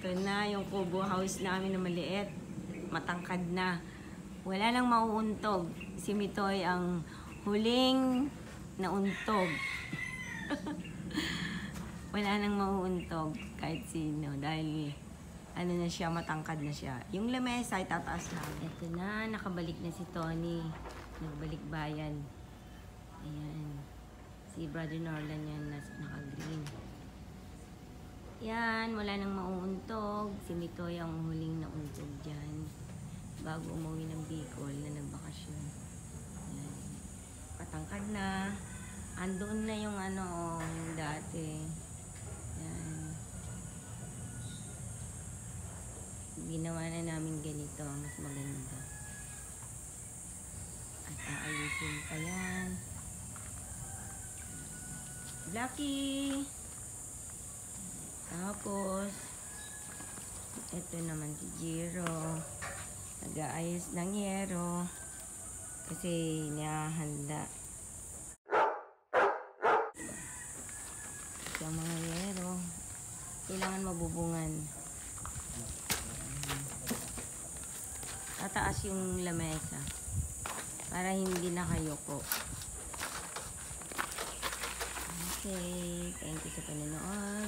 Ito na yung kubo house namin na maliit. Matangkad na. Wala nang mauuntog. Si Mitoy ang huling nauntog. Wala nang mauuntog kahit sino dahil ano na siya, matangkad na siya. Yung lamesa ay tataas lang. Ito na, nakabalik na si Tony. Nagbalik bayan. Ayan. Si Brother Norlan yan, naka-green. Yan, wala nang mauuntog. Si Mitoy ang huling nauntog dyan. Bago umuwi ng Bicol na nagbakasyon. Yan. Patangkad na. Andoon na yung ano, yung dati. Yan. Ginawa na namin ganito, mas maganda. At aayusin pa yan. Lucky! Tapos, ito naman si Jiro. Nag-aayos ng yero. Kasi nihahanda. Ito ang mga yero. Kailangan mabubungan. Tataas yung lamesa para hindi nakayoko. Okay, thank you sa panonood.